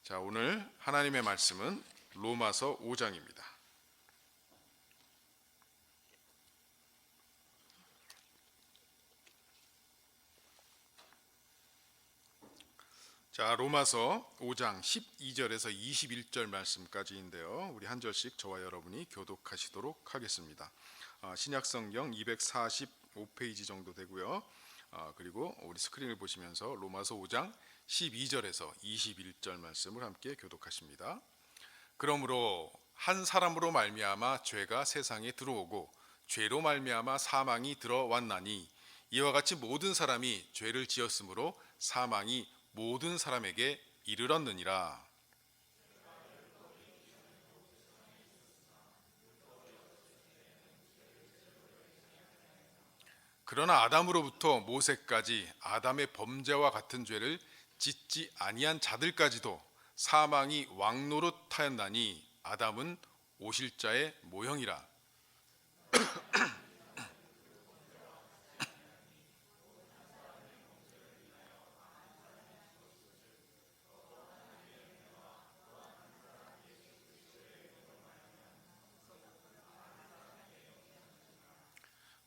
자, 오늘 하나님의 말씀은 로마서 5장입니다. 자, 로마서 5장 12절에서 21절 말씀까지인데요. 우리 한 절씩 저와 여러분이 교독하시도록 하겠습니다. 신약성경 245페이지 정도 되고요. 그리고 우리 스크린을 보시면서 로마서 5장 12절에서 21절 말씀을 함께 교독하십니다. 그러므로 한 사람으로 말미암아 죄가 세상에 들어오고 죄로 말미암아 사망이 들어왔나니 이와 같이 모든 사람이 죄를 지었으므로 사망이 모든 사람에게 이르렀느니라. 그러나 아담으로부터 모세까지 아담의 범죄와 같은 죄를 짓지 아니한 자들까지도 사망이 왕노릇하였나니 아담은 오실 자의 모형이라.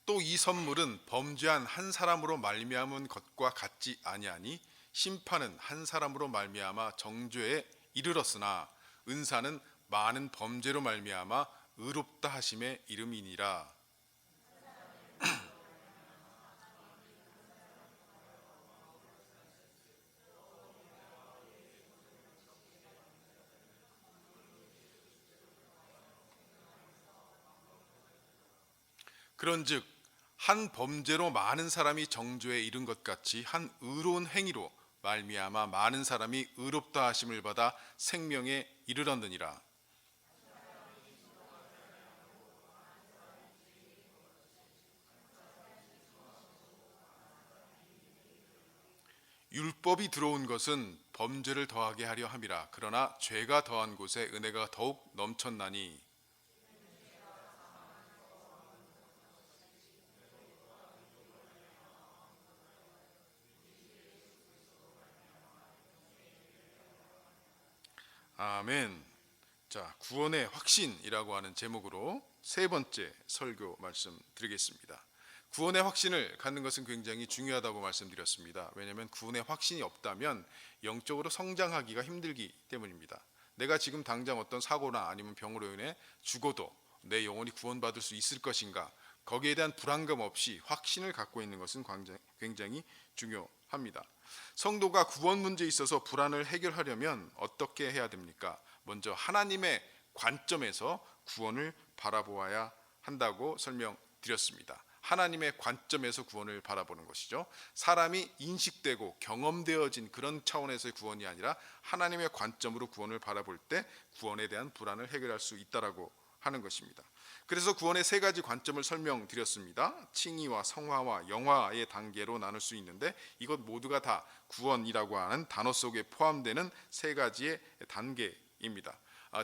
또 이 선물은 범죄한 한 사람으로 말미암은 것과 같지 아니하니 심판은 한 사람으로 말미암아 정죄에 이르렀으나 은사는 많은 범죄로 말미암아 의롭다 하심의 이름이니라. 그런즉 한 범죄로 많은 사람이 정죄에 이른 것 같이 한 의로운 행위로 말미암아 많은 사람이 의롭다 하심을 받아 생명에 이르렀느니라. 율법이 들어온 것은 범죄를 더하게 하려 함이라. 그러나 죄가 더한 곳에 은혜가 더욱 넘쳤나니 아멘. 자, 구원의 확신이라고 하는 제목으로 세 번째 설교 말씀 드리겠습니다. 구원의 확신을 갖는 것은 굉장히 중요하다고 말씀드렸습니다. 왜냐하면 구원의 확신이 없다면 영적으로 성장하기가 힘들기 때문입니다. 내가 지금 당장 어떤 사고나 아니면 병으로 인해 죽어도 내 영혼이 구원받을 수 있을 것인가, 거기에 대한 불안감 없이 확신을 갖고 있는 것은 굉장히 중요합니다. 성도가 구원 문제에 있어서 불안을 해결하려면 어떻게 해야 됩니까? 먼저 하나님의 관점에서 구원을 바라보아야 한다고 설명드렸습니다. 하나님의 관점에서 구원을 바라보는 것이죠. 사람이 인식되고 경험되어진 그런 차원에서의 구원이 아니라 하나님의 관점으로 구원을 바라볼 때 구원에 대한 불안을 해결할 수 있다라고 하는 것입니다. 그래서 구원의 세 가지 관점을 설명드렸습니다. 칭의와 성화와 영화의 단계로 나눌 수 있는데 이것 모두가 다 구원이라고 하는 단어 속에 포함되는 세 가지의 단계입니다.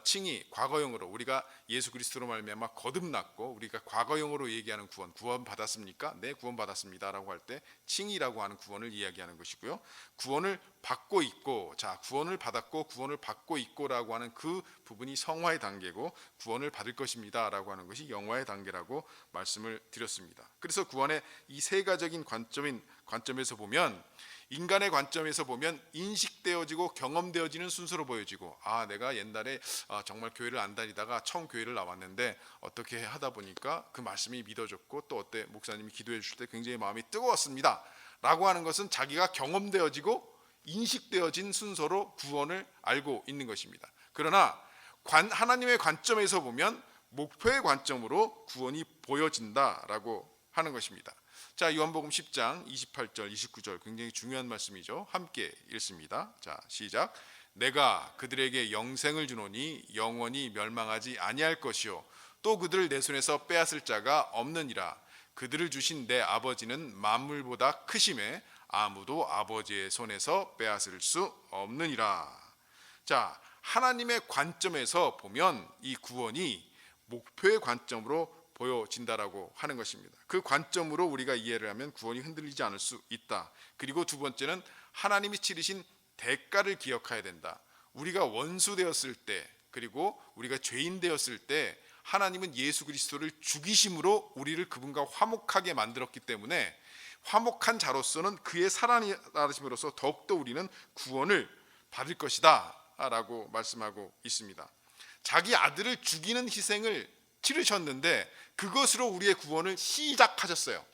칭의, 과거형으로 우리가 예수 그리스도로 말미암아 거듭났고 우리가 과거형으로 얘기하는 구원 받았습니까? 네, 구원 받았습니다라고 할 때 칭의라고 하는 구원을 이야기하는 것이고요. 구원을 받고 있고, 자, 구원을 받았고 구원을 받고 있고라고 하는 그 부분이 성화의 단계고 구원을 받을 것입니다라고 하는 것이 영화의 단계라고 말씀을 드렸습니다. 그래서 구원의 이 세 가적인 관점에서 보면, 인간의 관점에서 보면 인식되어지고 경험되어지는 순서로 보여지고, 내가 옛날에 정말 교회를 안 다니다가 처음 교회를 나왔는데 어떻게 하다 보니까 그 말씀이 믿어졌고 또 어때 목사님이 기도해 주실 때 굉장히 마음이 뜨거웠습니다 라고 하는 것은 자기가 경험되어지고 인식되어진 순서로 구원을 알고 있는 것입니다. 그러나 하나님의 관점에서 보면 목표의 관점으로 구원이 보여진다라고 하는 것입니다. 자, 요한복음 10장 28절 29절 굉장히 중요한 말씀이죠. 함께 읽습니다. 자, 시작. 내가 그들에게 영생을 주노니 영원히 멸망하지 아니할 것이요 또 그들을 내 손에서 빼앗을 자가 없느니라. 그들을 주신 내 아버지는 만물보다 크심에 아무도 아버지의 손에서 빼앗을 수 없느니라. 자, 하나님의 관점에서 보면 이 구원이 목표의 관점으로 보여진다라고 하는 것입니다. 그 관점으로 우리가 이해를 하면 구원이 흔들리지 않을 수 있다. 그리고 두 번째는 하나님이 치르신 대가를 기억해야 된다. 우리가 원수 되었을 때, 그리고 우리가 죄인 되었을 때 하나님은 예수 그리스도를 죽이심으로 우리를 그분과 화목하게 만들었기 때문에 화목한 자로서는 그의 살아나심으로써 더욱더 우리는 구원을 받을 것이다 라고 말씀하고 있습니다. 자기 아들을 죽이는 희생을 치르셨는데 그것으로 우리의 구원을 시작하셨어요.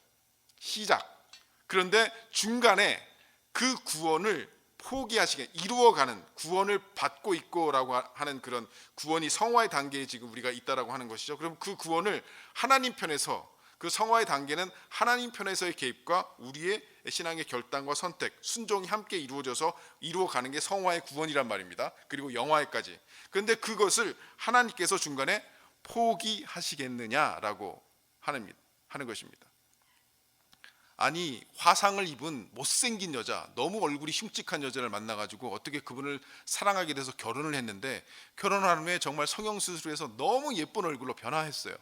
그런데 중간에 그 구원을 포기하시게 이루어가는, 구원을 받고 있고라고 하는 그런 구원이 성화의 단계에 지금 우리가 있다라고 하는 것이죠. 그럼 그 구원을 하나님 편에서, 그 성화의 단계는 하나님 편에서의 개입과 우리의 신앙의 결단과 선택, 순종이 함께 이루어져서 이루어가는 게 성화의 구원이란 말입니다. 그리고 영화에까지. 그런데 그것을 하나님께서 중간에 포기하시겠느냐라고 하는 것입니다. 아니, 화상을 입은 못생긴 여자, 너무 얼굴이 흉측한 여자를 만나가지고 어떻게 그분을 사랑하게 돼서 결혼을 했는데, 결혼한 후에 정말 성형수술해서 너무 예쁜 얼굴로 변화했어요.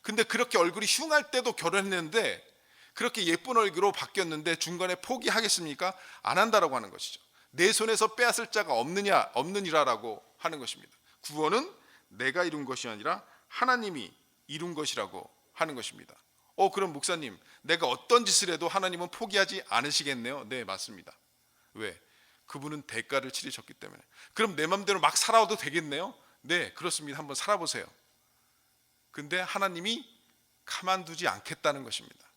근데 그렇게 얼굴이 흉할 때도 결혼했는데 그렇게 예쁜 얼굴로 바뀌었는데 중간에 포기하겠습니까? 안 한다라고 하는 것이죠. 내 손에서 빼앗을 자가 없느니라라고 하는 것입니다. 구원은 내가 이룬 것이 아니라 하나님이 이룬 것이라고 하는 것입니다. 그럼 목사님, 내가 어떤 짓을 해도 하나님은 포기하지 않으시겠네요? 네, 맞습니다. 왜? 그분은 대가를 치르셨기 때문에. 그럼 내 맘대로 막 살아도 되겠네요? 네, 그렇습니다. 한번 살아보세요. 근데 하나님이 가만두지 않겠다는 것입니다.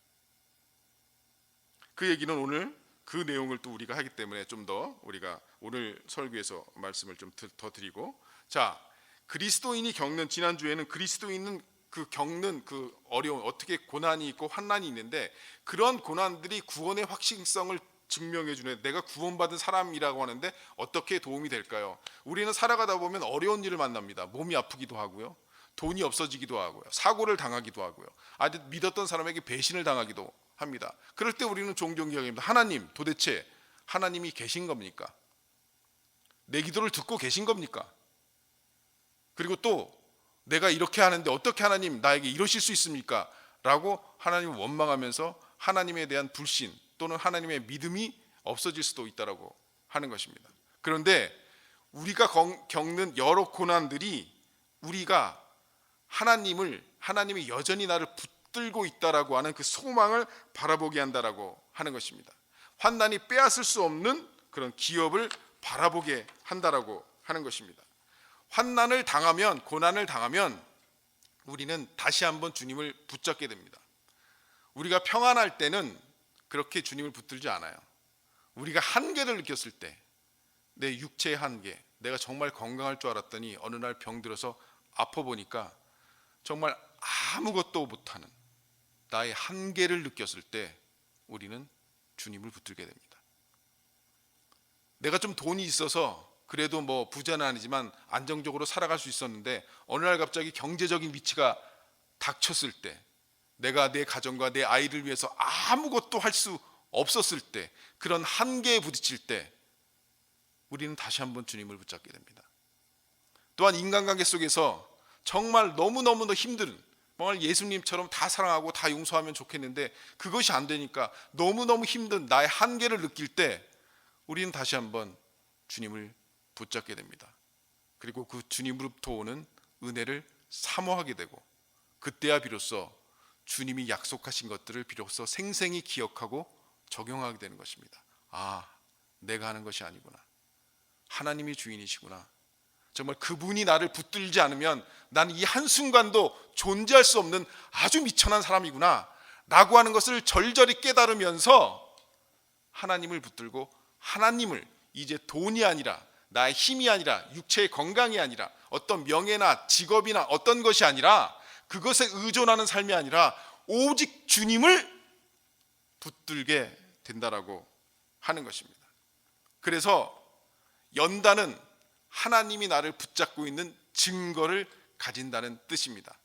그 얘기는 오늘 그 내용을 또 우리가 하기 때문에 좀 더 우리가 오늘 설교에서 말씀을 좀 더 드리고, 자, 그리스도인이 겪는, 지난주에는 그리스도인은 겪는 그 어려운, 어떻게 고난이 있고 환난이 있는데 그런 고난들이 구원의 확신성을 증명해 주는, 내가 구원받은 사람이라고 하는데 어떻게 도움이 될까요? 우리는 살아가다 보면 어려운 일을 만납니다. 몸이 아프기도 하고요, 돈이 없어지기도 하고요, 사고를 당하기도 하고요, 아주 믿었던 사람에게 배신을 당하기도 합니다. 그럴 때 우리는 종종 기억합니다. 하나님, 도대체 하나님이 계신 겁니까? 내 기도를 듣고 계신 겁니까? 그리고 또 내가 이렇게 하는데 어떻게 하나님 나에게 이러실 수 있습니까? 라고 하나님을 원망하면서 하나님에 대한 불신 또는 하나님의 믿음이 없어질 수도 있다라고 하는 것입니다. 그런데 우리가 겪는 여러 고난들이 우리가 하나님이 여전히 나를 붙들고 있다라고 하는 그 소망을 바라보게 한다라고 하는 것입니다. 환난이 빼앗을 수 없는 그런 기업을 바라보게 한다라고 하는 것입니다. 환난을 당하면, 고난을 당하면 우리는 다시 한번 주님을 붙잡게 됩니다. 우리가 평안할 때는 그렇게 주님을 붙들지 않아요. 우리가 한계를 느꼈을 때, 내 육체의 한계, 내가 정말 건강할 줄 알았더니 어느 날 병들어서 아파 보니까 정말 아무것도 못하는 나의 한계를 느꼈을 때 우리는 주님을 붙들게 됩니다. 내가 좀 돈이 있어서 그래도 뭐 부자는 아니지만 안정적으로 살아갈 수 있었는데 어느 날 갑자기 경제적인 위치가 닥쳤을 때, 내가 내 가정과 내 아이를 위해서 아무것도 할 수 없었을 때, 그런 한계에 부딪힐 때 우리는 다시 한번 주님을 붙잡게 됩니다. 또한 인간관계 속에서 정말 너무너무 힘든, 정말 예수님처럼 다 사랑하고 다 용서하면 좋겠는데 그것이 안 되니까 너무너무 힘든 나의 한계를 느낄 때 우리는 다시 한번 주님을 붙잡게 됩니다. 그리고 그 주님으로부터 오는 은혜를 사모하게 되고, 그때야 비로소 주님이 약속하신 것들을 비로소 생생히 기억하고 적용하게 되는 것입니다. 아, 내가 하는 것이 아니구나, 하나님이 주인이시구나, 정말 그분이 나를 붙들지 않으면 나는 이 한순간도 존재할 수 없는 아주 미천한 사람이구나 라고 하는 것을 절절히 깨달으면서 하나님을 붙들고, 하나님을 이제 돈이 아니라, 나의 힘이 아니라, 육체의 건강이 아니라, 어떤 명예나 직업이나 어떤 것이 아니라, 그것에 의존하는 삶이 아니라 오직 주님을 붙들게 된다라고 하는 것입니다. 그래서 연단은 하나님이 나를 붙잡고 있는 증거를 가진다는 뜻입니다.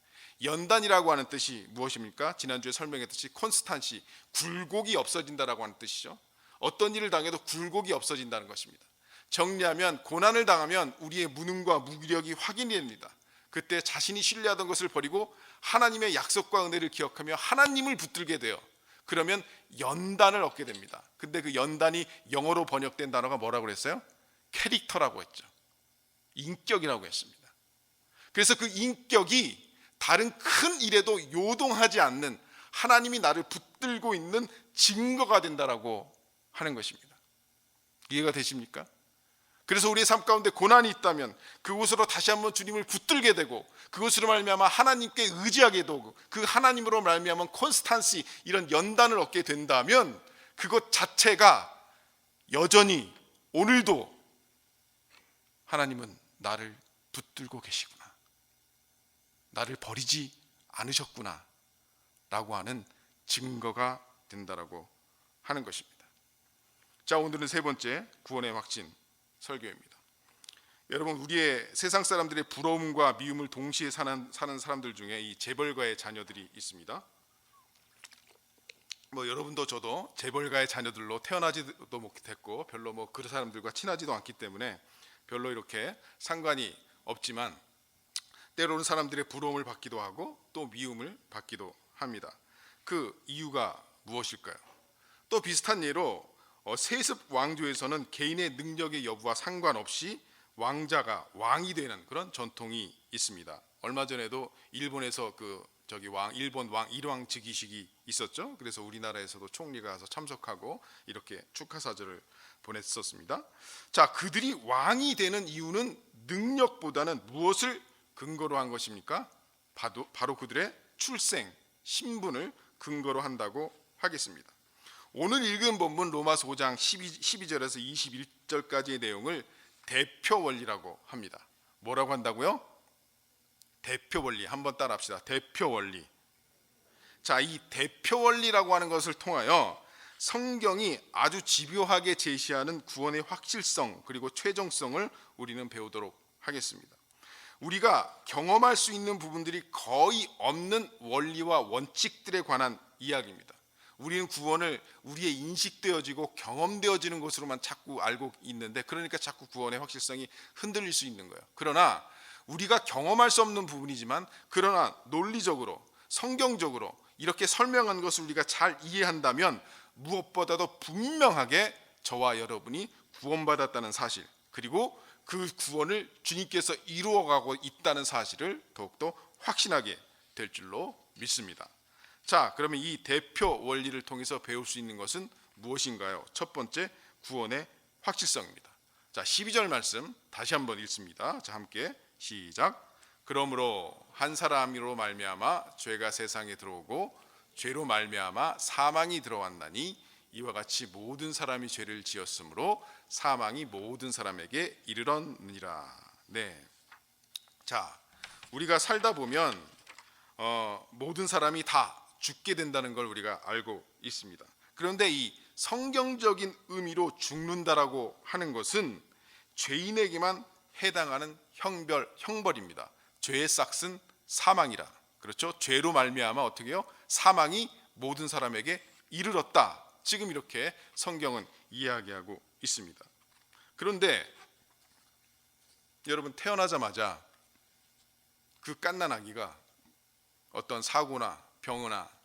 연단이라고 하는 뜻이 무엇입니까? 지난주에 설명했듯이 콘스탄시, 굴곡이 없어진다라고 하는 뜻이죠. 어떤 일을 당해도 굴곡이 없어진다는 것입니다. 정리하면, 고난을 당하면 우리의 무능과 무기력이 확인이 됩니다. 그때 자신이 신뢰하던 것을 버리고 하나님의 약속과 은혜를 기억하며 하나님을 붙들게 돼요. 그러면 연단을 얻게 됩니다. 근데 그 연단이 영어로 번역된 단어가 뭐라고 그랬어요? 캐릭터라고 했죠. 인격이라고 했습니다. 그래서 그 인격이 다른 큰 일에도 요동하지 않는, 하나님이 나를 붙들고 있는 증거가 된다라고 하는 것입니다. 이해가 되십니까? 그래서 우리의 삶 가운데 고난이 있다면 그곳으로 다시 한번 주님을 붙들게 되고, 그것으로 말미암아 하나님께 의지하게 되고, 그 하나님으로 말미암아 콘스탄시, 이런 연단을 얻게 된다면 그것 자체가 여전히 오늘도 하나님은 나를 붙들고 계시구나, 나를 버리지 않으셨구나 라고 하는 증거가 된다라고 하는 것입니다. 자, 오늘은 세 번째 구원의 확신 설교입니다. 여러분, 우리의 세상 사람들의 부러움과 미움을 동시에 사는 사람들 중에 이 재벌가의 자녀들이 있습니다. 여러분도 저도 재벌가의 자녀들로 태어나지도 못했고 별로 그 사람들과 친하지도 않기 때문에 별로 이렇게 상관이 없지만, 때로는 사람들의 부러움을 받기도 하고 또 미움을 받기도 합니다. 그 이유가 무엇일까요? 또 비슷한 예로 세습 왕조에서는 개인의 능력의 여부와 상관없이 왕자가 왕이 되는 그런 전통이 있습니다. 얼마 전에도 일본에서 일본 왕 일왕즉위식이 있었죠. 그래서 우리나라에서도 총리가 가서 참석하고 이렇게 축하 사절을 보냈었습니다. 자, 그들이 왕이 되는 이유는 능력보다는 무엇을 근거로 한 것입니까? 바로 그들의 출생, 신분을 근거로 한다고 하겠습니다. 오늘 읽은 본문 로마서 5장 12절에서 21절까지의 내용을 대표 원리라고 합니다. 뭐라고 한다고요? 대표 원리. 한번 따라 합시다. 대표 원리. 자, 이 대표 원리라고 하는 것을 통하여 성경이 아주 집요하게 제시하는 구원의 확실성 그리고 최종성을 우리는 배우도록 하겠습니다. 우리가 경험할 수 있는 부분들이 거의 없는 원리와 원칙들에 관한 이야기입니다. 우리는 구원을 우리의 인식되어지고 경험되어지는 것으로만 자꾸 알고 있는데, 그러니까 자꾸 구원의 확실성이 흔들릴 수 있는 거예요. 그러나 우리가 경험할 수 없는 부분이지만, 그러나 논리적으로 성경적으로 이렇게 설명한 것을 우리가 잘 이해한다면 무엇보다도 분명하게 저와 여러분이 구원받았다는 사실, 그리고 그 구원을 주님께서 이루어가고 있다는 사실을 더욱더 확신하게 될 줄로 믿습니다. 자, 그러면 이 대표 원리를 통해서 배울 수 있는 것은 무엇인가요? 첫 번째, 구원의 확실성입니다. 자, 12절 말씀 다시 한번 읽습니다. 자, 함께 시작. 그러므로 한 사람으로 말미암아 죄가 세상에 들어오고 죄로 말미암아 사망이 들어왔나니 이와 같이 모든 사람이 죄를 지었으므로 사망이 모든 사람에게 이르렀느니라. 네. 자, 우리가 살다 보면 모든 사람이 다 죽게 된다는 걸 우리가 알고 있습니다. 그런데 이 성경적인 의미로 죽는다라고 하는 것은 죄인에게만 해당하는 형벌입니다. 죄의 싹은 사망이라. 그렇죠? 죄로 말미암아 어떻게 해요? 사망이 모든 사람에게 이르렀다. 지금 이렇게 성경은 이야기하고 있습니다. 그런데 여러분, 태어나자마자 그 갓난 아기가 어떤 사고나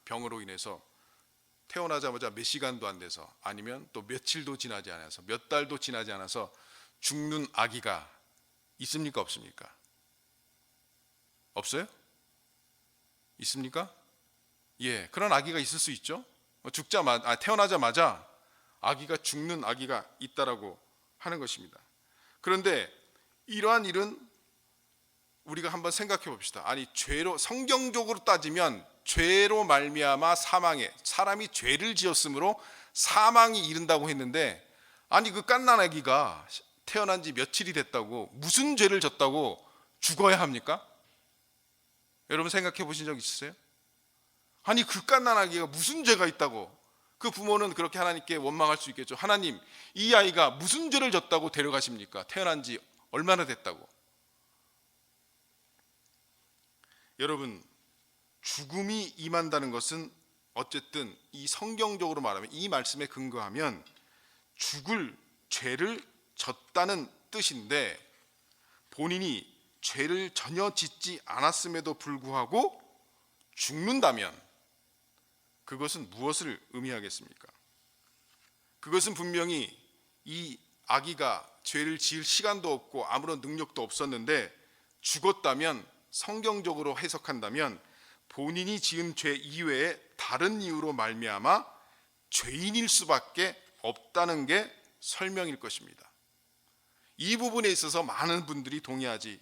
병으로 인해서 태어나자마자 몇 시간도 안 돼서, 아니면 또 며칠도 지나지 않아서, 몇 달도 지나지 않아서 죽는 아기가 있습니까? 없습니까? 없어요? 있습니까? 예, 그런 아기가 있을 수 있죠. 태어나자마자 아기가 죽는 아기가 있다라고 하는 것입니다. 그런데 이러한 일은 우리가 한번 생각해 봅시다. 아니, 성경적으로 따지면 죄로 말미암아 사람이 죄를 지었으므로 사망이 이른다고 했는데, 아니 그 갓난 아기가 태어난 지 며칠이 됐다고 무슨 죄를 졌다고 죽어야 합니까? 여러분 생각해 보신 적 있으세요? 아니 그 갓난 아기가 무슨 죄가 있다고. 그 부모는 그렇게 하나님께 원망할 수 있겠죠. 하나님, 이 아이가 무슨 죄를 졌다고 데려가십니까? 태어난 지 얼마나 됐다고. 여러분, 죽음이 임한다는 것은 어쨌든 이 성경적으로 말하면, 이 말씀에 근거하면 죽을 죄를 졌다는 뜻인데, 본인이 죄를 전혀 짓지 않았음에도 불구하고 죽는다면 그것은 무엇을 의미하겠습니까? 그것은 분명히 이 아기가 죄를 지을 시간도 없고 아무런 능력도 없었는데 죽었다면, 성경적으로 해석한다면 본인이 지은 죄 이외에 다른 이유로 말미암아 죄인일 수밖에 없다는 게 설명일 것입니다. 이 부분에 있어서 많은 분들이 동의하지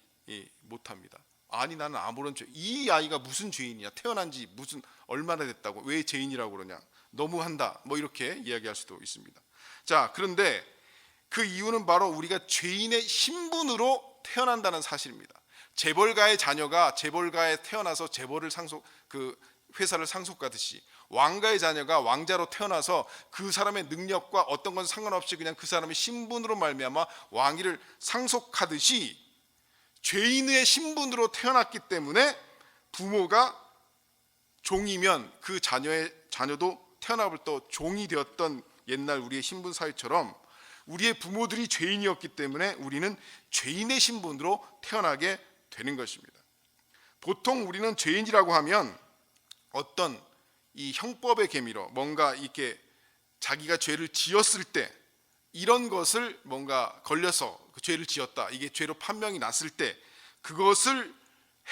못합니다. 아니, 나는 아무런 이 아이가 무슨 죄인이냐, 태어난 지 무슨 얼마나 됐다고 왜 죄인이라고 그러냐, 너무한다, 뭐 이렇게 이야기할 수도 있습니다. 자, 그런데 그 이유는 바로 우리가 죄인의 신분으로 태어난다는 사실입니다. 재벌가의 자녀가 재벌가에 태어나서 재벌을 회사를 상속하듯이, 왕가의 자녀가 왕자로 태어나서 그 사람의 능력과 어떤 건 상관없이 그냥 그 사람의 신분으로 말미암아 왕위를 상속하듯이, 죄인의 신분으로 태어났기 때문에 부모가 종이면 그 자녀도 태어나부터 종이 되었던 옛날 우리의 신분 사회처럼 우리의 부모들이 죄인이었기 때문에 우리는 죄인의 신분으로 태어나게 되는 것입니다. 보통 우리는 죄인이라고 하면 어떤 이 형법의 계미로 뭔가 이렇게 자기가 죄를 지었을 때, 이런 것을 뭔가 걸려서 그 죄를 지었다, 이게 죄로 판명이 났을 때 그것을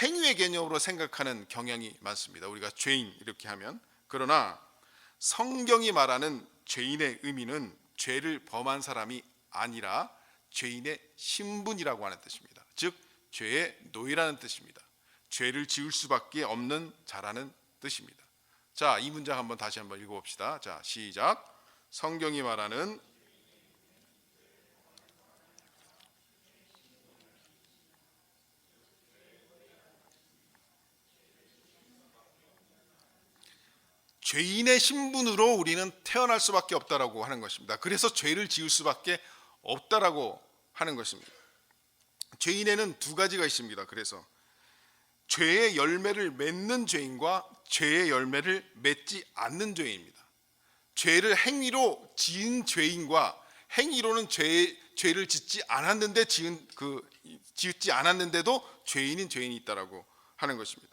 행위의 개념으로 생각하는 경향이 많습니다. 우리가 죄인 이렇게 하면. 그러나 성경이 말하는 죄인의 의미는 죄를 범한 사람이 아니라 죄인의 신분이라고 하는 뜻입니다. 즉 죄의 노예라는 뜻입니다. 죄를 지을 수밖에 없는 자라는 뜻입니다. 자, 이 문장 한번 다시 한번 읽어봅시다. 자, 시작. 성경이 말하는 죄인의 신분으로 우리는 태어날 수밖에 없다라고 하는 것입니다. 그래서 죄를 지을 수밖에 없다라고 하는 것입니다. 죄인에는 두 가지가 있습니다. 그래서 죄의 열매를 맺는 죄인과 죄의 열매를 맺지 않는 죄인입니다. 죄를 행위로 지은 죄인과 행위로는 죄를 짓지 않았는데 짓지 않았는데도 죄인인 죄인이 있다라고 하는 것입니다.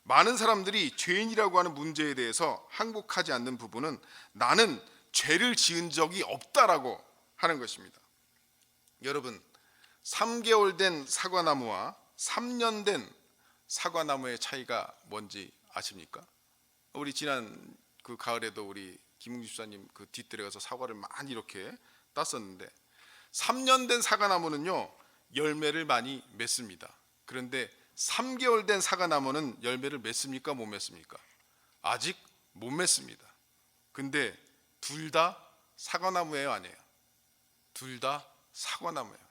많은 사람들이 죄인이라고 하는 문제에 대해서 항복하지 않는 부분은 나는 죄를 지은 적이 없다라고 하는 것입니다. 여러분, 3개월 된 사과나무와 3년 된 사과나무의 차이가 뭔지 아십니까? 우리 지난 그 가을에도 우리 김웅 집사님 그 뒷뜰에 가서 사과를 많이 이렇게 땄었는데, 3년 된 사과나무는요 열매를 많이 맺습니다. 그런데 3개월 된 사과나무는 열매를 맺습니까? 못 맺습니까? 아직 못 맺습니다. 근데 둘 다 사과나무예요, 아니에요? 둘 다 사과나무예요.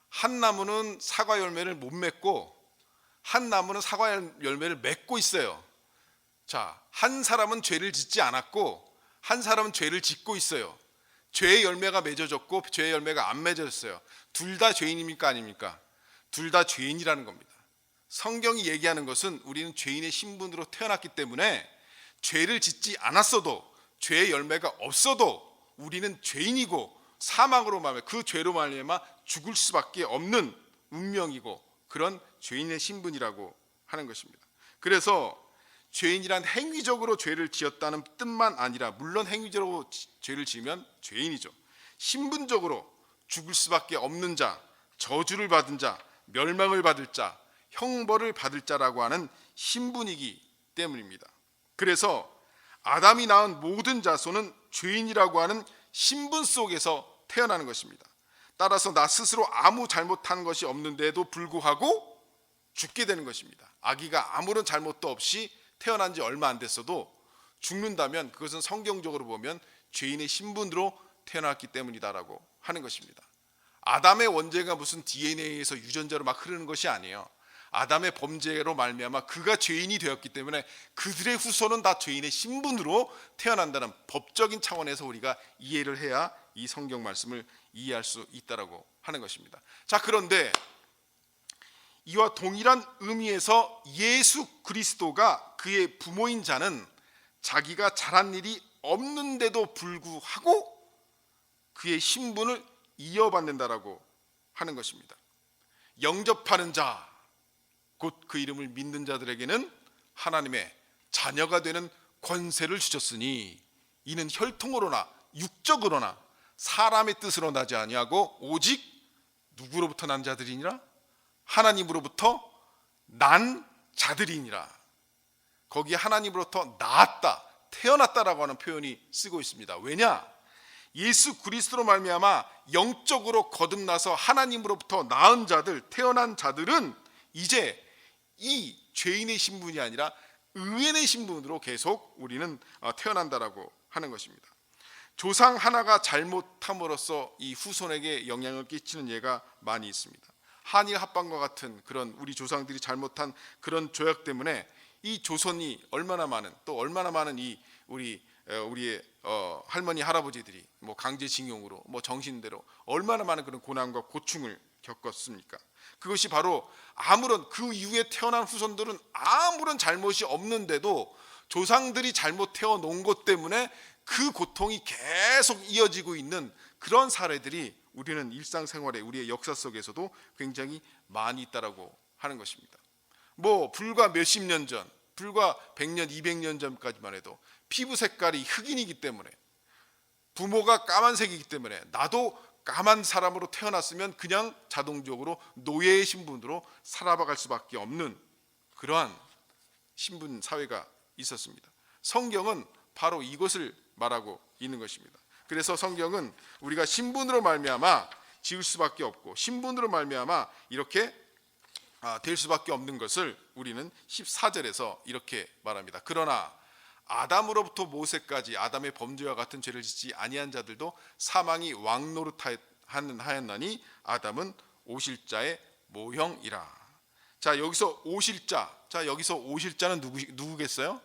한 나무는 사과 열매를 못 맺고 한 나무는 사과 열매를 맺고 있어요. 자, 한 사람은 죄를 짓지 않았고 한 사람은 죄를 짓고 있어요. 죄의 열매가 맺어졌고 죄의 열매가 안 맺어졌어요. 둘 다 죄인입니까? 아닙니까? 둘 다 죄인이라는 겁니다. 성경이 얘기하는 것은 우리는 죄인의 신분으로 태어났기 때문에 죄를 짓지 않았어도, 죄의 열매가 없어도 우리는 죄인이고 사망으로 말미암아 그 죄로 말미암아 죽을 수밖에 없는 운명이고 그런 죄인의 신분이라고 하는 것입니다. 그래서 죄인이란 행위적으로 죄를 지었다는 뜻만 아니라, 물론 행위적으로 죄를 지으면 죄인이죠. 신분적으로 죽을 수밖에 없는 자, 저주를 받은 자, 멸망을 받을 자, 형벌을 받을 자라고 하는 신분이기 때문입니다. 그래서 아담이 낳은 모든 자손은 죄인이라고 하는 신분 속에서 태어나는 것입니다. 따라서 나 스스로 아무 잘못한 것이 없는데도 불구하고 죽게 되는 것입니다. 아기가 아무런 잘못도 없이 태어난 지 얼마 안 됐어도 죽는다면 그것은 성경적으로 보면 죄인의 신분으로 태어났기 때문이다라고 하는 것입니다. 아담의 원죄가 무슨 DNA에서 유전자로 막 흐르는 것이 아니에요. 아담의 범죄로 말미암아 그가 죄인이 되었기 때문에 그들의 후손은 다 죄인의 신분으로 태어난다는 법적인 차원에서 우리가 이해를 해야 이 성경 말씀을 이해할 수 있다라고 하는 것입니다. 자, 그런데 이와 동일한 의미에서 예수 그리스도가 그의 부모인 자는 자기가 잘한 일이 없는데도 불구하고 그의 신분을 이어받는다라고 하는 것입니다. 영접하는 자, 곧 그 이름을 믿는 자들에게는 하나님의 자녀가 되는 권세를 주셨으니 이는 혈통으로나 육적으로나 사람의 뜻으로 나지 아니하고 오직 누구로부터 난 자들이니라? 하나님으로부터 난 자들이니라. 거기에 하나님으로부터 나았다, 태어났다라고 하는 표현이 쓰고 있습니다. 왜냐? 예수 그리스도로 말미암아 영적으로 거듭나서 하나님으로부터 낳은 자들, 태어난 자들은 이제 이 죄인의 신분이 아니라 의인의 신분으로 계속 우리는 태어난다라고 하는 것입니다. 조상 하나가 잘못함으로써 이 후손에게 영향을 끼치는 예가 많이 있습니다. 한일 합방과 같은 그런 우리 조상들이 잘못한 그런 조약 때문에 이 조선이 얼마나 많은 이 우리의 할머니 할아버지들이 강제징용으로 정신대로 얼마나 많은 그런 고난과 고충을 겪었습니까? 그것이 바로 아무런 그 이후에 태어난 후손들은 아무런 잘못이 없는데도 조상들이 잘못 태어놓은 것 때문에 그 고통이 계속 이어지고 있는 그런 사례들이 우리는 일상생활에 우리의 역사 속에서도 굉장히 많이 있다라고 하는 것입니다. 불과 몇십 년 전, 불과 100년, 200년 전까지만 해도 피부 색깔이 흑인이기 때문에, 부모가 까만색이기 때문에 나도 까만 사람으로 태어났으면 그냥 자동적으로 노예의 신분으로 살아갈 수밖에 없는 그러한 신분 사회가 있었습니다. 성경은 바로 이것을 말하고 있는 것입니다. 그래서 성경은 우리가 신분으로 말미암아 지을 수밖에 없고 신분으로 말미암아 이렇게 될 수밖에 없는 것을 우리는 14절에서 이렇게 말합니다. 그러나 아담으로부터 모세까지 아담의 범죄와 같은 죄를 짓지 아니한 자들도 사망이 왕노릇하였나니 아담은 오실자의 모형이라. 자, 여기서 오실자는 누구겠어요?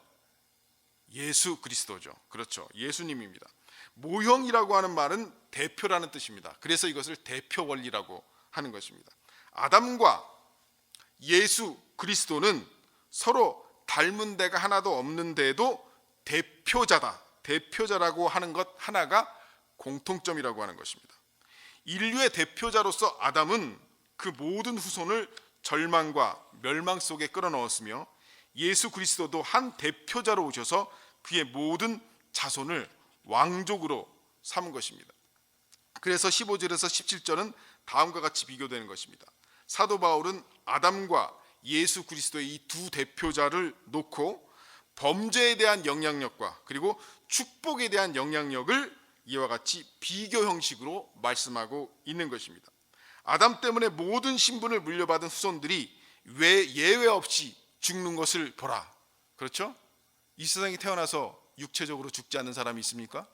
예수 그리스도죠. 그렇죠. 예수님입니다. 모형이라고 하는 말은 대표라는 뜻입니다. 그래서 이것을 대표 원리라고 하는 것입니다. 아담과 예수 그리스도는 서로 닮은 데가 하나도 없는데도 대표자라고 하는 것 하나가 공통점이라고 하는 것입니다. 인류의 대표자로서 아담은 그 모든 후손을 절망과 멸망 속에 끌어넣었으며 예수 그리스도도 한 대표자로 오셔서 그의 모든 자손을 왕족으로 삼은 것입니다. 그래서 15절에서 17절은 다음과 같이 비교되는 것입니다. 사도 바울은 아담과 예수 그리스도의 이 두 대표자를 놓고 범죄에 대한 영향력과 그리고 축복에 대한 영향력을 이와 같이 비교 형식으로 말씀하고 있는 것입니다. 아담 때문에 모든 신분을 물려받은 후손들이 왜 예외 없이 죽는 것을 보라. 그렇죠? 이 세상에 태어나서 육체적으로 죽지 않는 사람이 있습니까?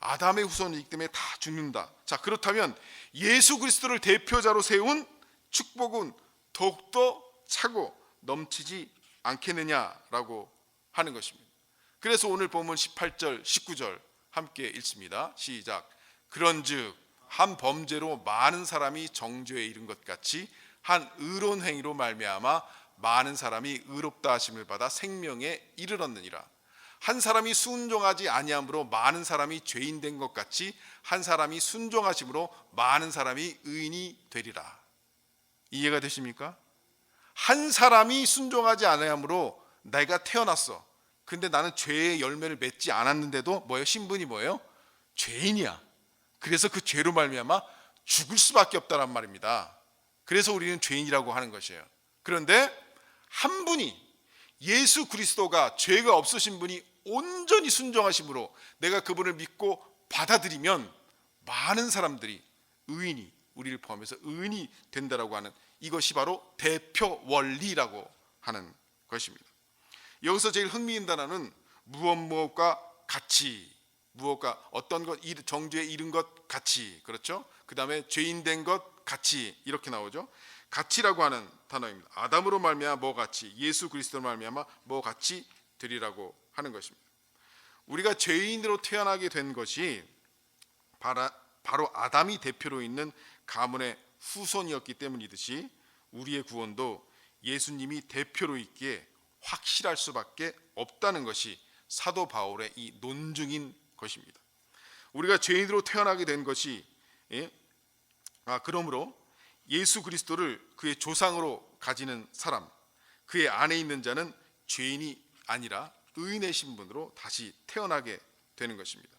아담의 후손이기 때문에 다 죽는다. 자, 그렇다면 예수 그리스도를 대표자로 세운 축복은 더욱더 차고 넘치지 않겠느냐라고 하는 것입니다. 그래서 오늘 본문 18절, 19절 함께 읽습니다. 시작. 그런즉 한 범죄로 많은 사람이 정죄에 이른 것 같이 한 의로운 행위로 말미암아 많은 사람이 의롭다 하심을 받아 생명에 이르렀느니라. 한 사람이 순종하지 아니함으로 많은 사람이 죄인 된 것 같이 한 사람이 순종하심으로 많은 사람이 의인이 되리라. 이해가 되십니까? 한 사람이 순종하지 아니함으로 내가 태어났어. 근데 나는 죄의 열매를 맺지 않았는데도 뭐예요? 신분이 뭐예요? 죄인이야. 그래서 그 죄로 말미암아 죽을 수밖에 없다란 말입니다. 그래서 우리는 죄인이라고 하는 것이에요. 그런데 한 분이, 예수 그리스도가 죄가 없으신 분이 온전히 순종하심으로 내가 그분을 믿고 받아들이면 많은 사람들이 의인이, 우리를 포함해서 의인이 된다라고 하는, 이것이 바로 대표 원리라고 하는 것입니다. 여기서 제일 흥미있는 단어는 무엇과 같이, 무엇과 어떤 것, 정죄에 이른 것 같이, 그렇죠? 그 다음에 죄인 된 것 같이, 이렇게 나오죠. 같이라고 하는 단어입니다. 아담으로 말미암아 뭐 같이, 예수 그리스도로 말미암아 뭐 같이 되리라고 하는 것입니다. 우리가 죄인으로 태어나게 된 것이 바로 아담이 대표로 있는 가문의 후손이었기 때문이듯이 우리의 구원도 예수님이 대표로 있기에 확실할 수밖에 없다는 것이 사도 바울의 이 논증인 것입니다. 우리가 죄인으로 태어나게 된 것이 그러므로 예수 그리스도를 그의 조상으로 가지는 사람, 그의 안에 있는 자는 죄인이 아니라 의인의 신분으로 다시 태어나게 되는 것입니다.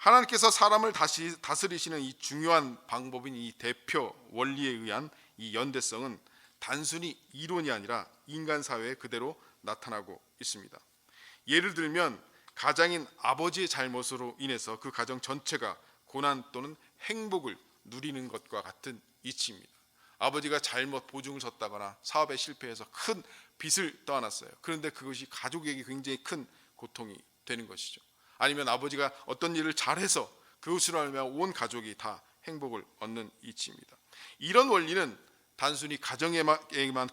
하나님께서 사람을 다스리시는 이 중요한 방법인 이 대표 원리에 의한 이 연대성은 단순히 이론이 아니라 인간 사회에 그대로 나타나고 있습니다. 예를 들면 가장인 아버지의 잘못으로 인해서 그 가정 전체가 고난 또는 행복을 누리는 것과 같은 이치입니다. 아버지가 잘못 보증을 섰다거나 사업에 실패해서 큰 빚을 떠안았어요. 그런데 그것이 가족에게 굉장히 큰 고통이 되는 것이죠. 아니면 아버지가 어떤 일을 잘해서 그것으로 하면 온 가족이 다 행복을 얻는 이치입니다. 이런 원리는 단순히 가정에만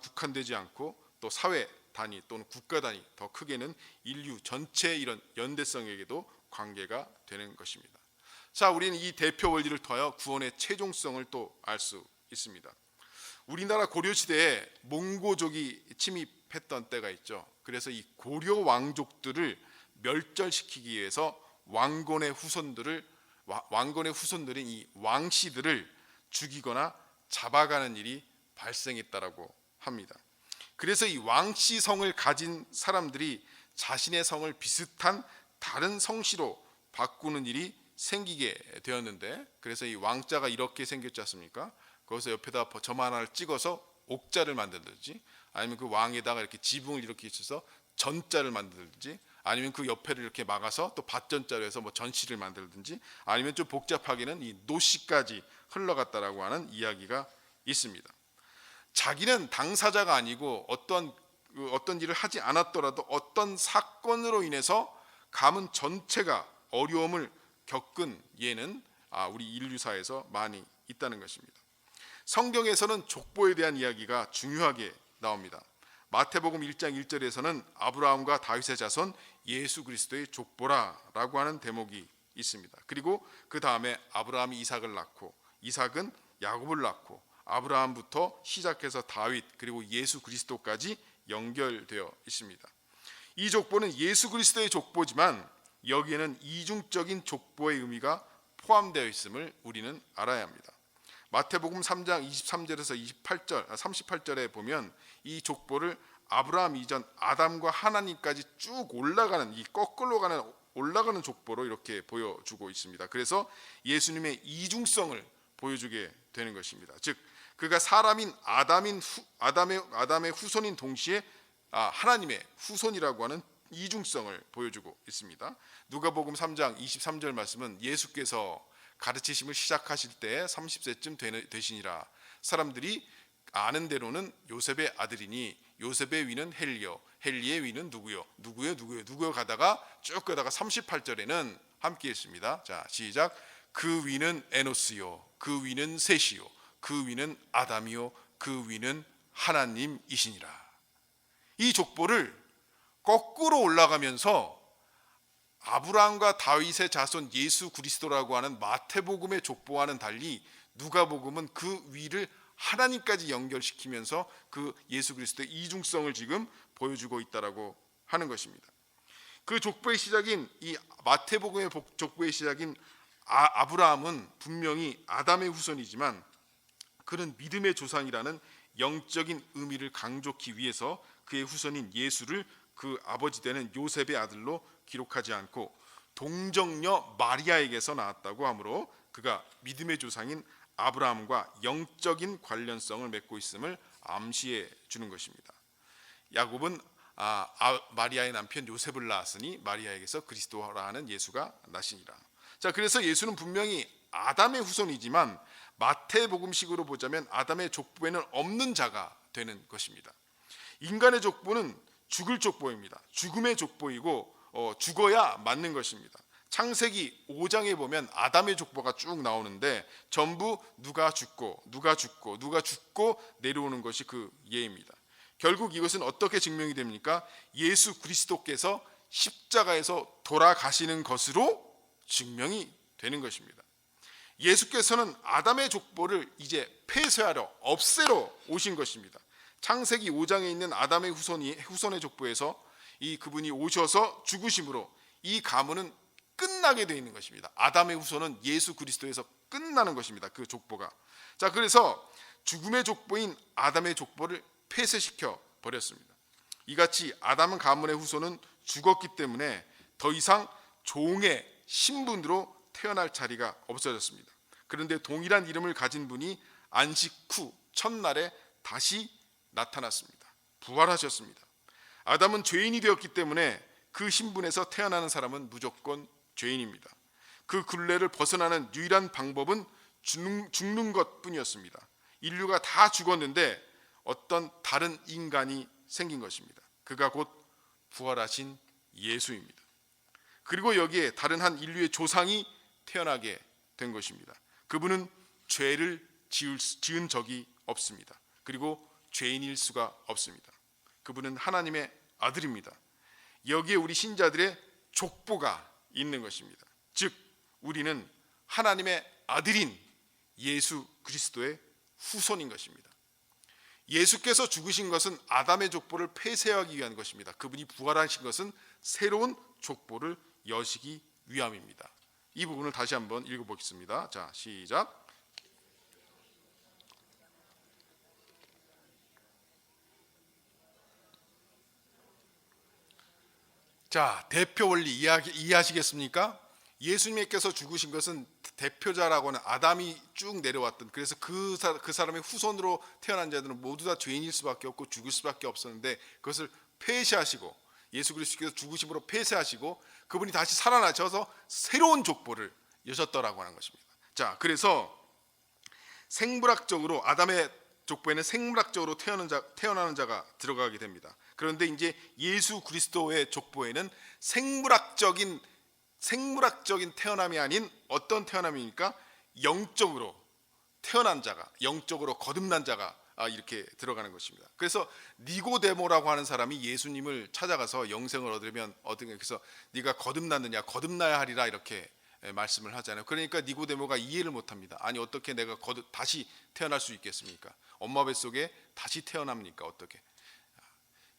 국한되지 않고 또 사회 단위 또는 국가 단위, 더 크게는 인류 전체의 이런 연대성에게도 관계가 되는 것입니다. 자, 우리는 이 대표 원리를 통하여 구원의 최종성을 또 알 수 있습니다. 우리나라 고려시대에 몽고족이 침입했던 때가 있죠. 그래서 이 고려 왕족들을 멸절시키기 위해서 왕건의 후손들인 이 왕씨들을 죽이거나 잡아가는 일이 발생했다라고 합니다. 그래서 이 왕씨 성을 가진 사람들이 자신의 성을 비슷한 다른 성씨로 바꾸는 일이 생기게 되었는데, 그래서 이 왕자가 이렇게 생겼지 않습니까? 거기서 옆에다 점 하나를 찍어서 옥자를 만들든지, 아니면 그 왕에다가 이렇게 지붕을 이렇게 있어서 전자를 만들든지, 아니면 그 옆에를 이렇게 막아서 또 밭전자로 해서 뭐 전시를 만들든지, 아니면 좀 복잡하게는 이 노씨까지 흘러갔다라고 하는 이야기가 있습니다. 자기는 당사자가 아니고 어떤 일을 하지 않았더라도 어떤 사건으로 인해서 가문 전체가 어려움을 겪은 예는 우리 인류사에서 많이 있다는 것입니다. 성경에서는 족보에 대한 이야기가 중요하게 나옵니다. 마태복음 1장 1절에서는 아브라함과 다윗의 자손 예수 그리스도의 족보라라고 하는 대목이 있습니다. 그리고 그 다음에 아브라함이 이삭을 낳고 이삭은 야곱을 낳고 아브라함부터 시작해서 다윗 그리고 예수 그리스도까지 연결되어 있습니다. 이 족보는 예수 그리스도의 족보지만 여기에는 이중적인 족보의 의미가 포함되어 있음을 우리는 알아야 합니다. 마태복음 3장 23절에서 38절에 보면 이 족보를 아브라함 이전 아담과 하나님까지 쭉 올라가는 이 거꾸로 올라가는 족보로 이렇게 보여주고 있습니다. 그래서 예수님의 이중성을 보여주게 되는 것입니다. 즉 그가 사람인 아담의 후손인 동시에 하나님의 후손이라고 하는 이중성을 보여주고 있습니다. 누가복음 3장 23절 말씀은 예수께서 가르치심을 시작하실 때 30세쯤 되시니라. 사람들이 아는 대로는 요셉의 아들이니 요셉의 위는 헬리요, 헬리의 위는 누구요 가다가 쭉 가다가 38절에는 함께 읽습니다. 자, 시작. 그 위는 에노스요, 그 위는 셋이요, 그 위는 아담이요, 그 위는 하나님이시니라. 이 족보를 거꾸로 올라가면서 아브라함과 다윗의 자손 예수 그리스도라고 하는 마태복음의 족보와는 달리 누가복음은 그 위를 하나님까지 연결시키면서 그 예수 그리스도의 이중성을 지금 보여주고 있다라고 하는 것입니다. 그 족보의 시작인 이 마태복음의 족보의 시작인 아브라함은 분명히 아담의 후손이지만 그는 믿음의 조상이라는 영적인 의미를 강조하기 위해서 그의 후손인 예수를 그 아버지 되는 요셉의 아들로 기록하지 않고 동정녀 마리아에게서 나왔다고 하므로 그가 믿음의 조상인 아브라함과 영적인 관련성을 맺고 있음을 암시해 주는 것입니다. 야곱은 마리아의 남편 요셉을 낳았으니 마리아에게서 그리스도라 하는 예수가 나시니라. 자, 그래서 예수는 분명히 아담의 후손이지만 마태복음식으로 보자면 아담의 족보에는 없는 자가 되는 것입니다. 인간의 족보는 죽을 족보입니다. 죽음의 족보이고 죽어야 맞는 것입니다. 창세기 5장에 보면 아담의 족보가 쭉 나오는데 전부 누가 죽고 내려오는 것이 그 예입니다. 결국 이것은 어떻게 증명이 됩니까? 예수 그리스도께서 십자가에서 돌아가시는 것으로 증명이 되는 것입니다. 예수께서는 아담의 족보를 이제 폐쇄하러 없애러 오신 것입니다. 창세기 5장에 있는 아담의 후손의 족보에서 그분이 오셔서 죽으심으로 이 가문은 끝나게 되어 있는 것입니다. 아담의 후손은 예수 그리스도에서 끝나는 것입니다. 그 족보가. 자, 그래서 죽음의 족보인 아담의 족보를 폐쇄시켜 버렸습니다. 이같이 아담 가문의 후손은 죽었기 때문에 더 이상 종의 신분으로 태어날 자리가 없어졌습니다. 그런데 동일한 이름을 가진 분이 안식 후 첫날에 다시 나타났습니다. 부활하셨습니다. 아담은 죄인이 되었기 때문에 그 신분에서 태어나는 사람은 무조건 죄인입니다. 그 굴레를 벗어나는 유일한 방법은 죽는 것뿐이었습니다. 인류가 다 죽었는데 어떤 다른 인간이 생긴 것입니다. 그가 곧 부활하신 예수입니다. 그리고 여기에 다른 한 인류의 조상이 태어나게 된 것입니다. 그분은 죄를 지은 적이 없습니다. 그리고 죄인일 수가 없습니다. 그분은 하나님의 아들입니다. 여기에 우리 신자들의 족보가 있는 것입니다. 즉 우리는 하나님의 아들인 예수 그리스도의 후손인 것입니다. 예수께서 죽으신 것은 아담의 족보를 폐쇄하기 위한 것입니다. 그분이 부활하신 것은 새로운 족보를 여시기 위함입니다. 이 부분을 다시 한번 읽어보겠습니다. 자, 시작. 자, 대표 원리 이해하시겠습니까? 예수님께서 죽으신 것은 대표자라고 하는 아담이 쭉 내려왔던, 그래서 그 사람의 후손으로 태어난 자들은 모두 다 죄인일 수밖에 없고 죽을 수밖에 없었는데 그것을 폐쇄하시고 예수 그리스도께서 죽으심으로 폐쇄하시고 그분이 다시 살아나셔서 새로운 족보를 여셨더라고 하는 것입니다. 자, 그래서 생물학적으로 아담의 족보에는 생물학적으로 태어나는 자가 들어가게 됩니다. 그런데 이제 예수 그리스도의 족보에는 생물학적인 태어남이 아닌 어떤 태어남입니까? 영적으로 태어난 자가, 영적으로 거듭난 자가 이렇게 들어가는 것입니다. 그래서 니고데모라고 하는 사람이 예수님을 찾아가서 영생을 얻으려면 그래서 네가 거듭났느냐, 거듭나야 하리라 이렇게 말씀을 하잖아요. 그러니까 니고데모가 이해를 못합니다. 아니 어떻게 내가 다시 태어날 수 있겠습니까? 엄마 뱃속에 다시 태어납니까? 어떻게?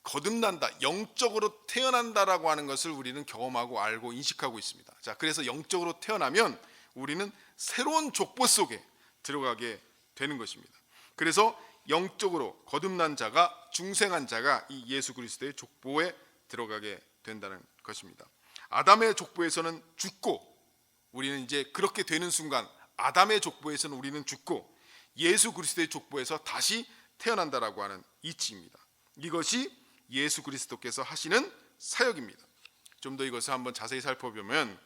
거듭난다, 영적으로 태어난다라고 하는 것을 우리는 경험하고 알고 인식하고 있습니다. 자, 그래서 영적으로 태어나면 우리는 새로운 족보 속에 들어가게 되는 것입니다. 그래서 영적으로 거듭난 자가, 중생한 자가 이 예수 그리스도의 족보에 들어가게 된다는 것입니다. 아담의 족보에서는 죽고, 우리는 이제 그렇게 되는 순간 아담의 족보에서는 우리는 죽고 예수 그리스도의 족보에서 다시 태어난다라고 하는 이치입니다. 이것이 예수 그리스도께서 하시는 사역입니다. 좀 더 이것을 한번 자세히 살펴보면,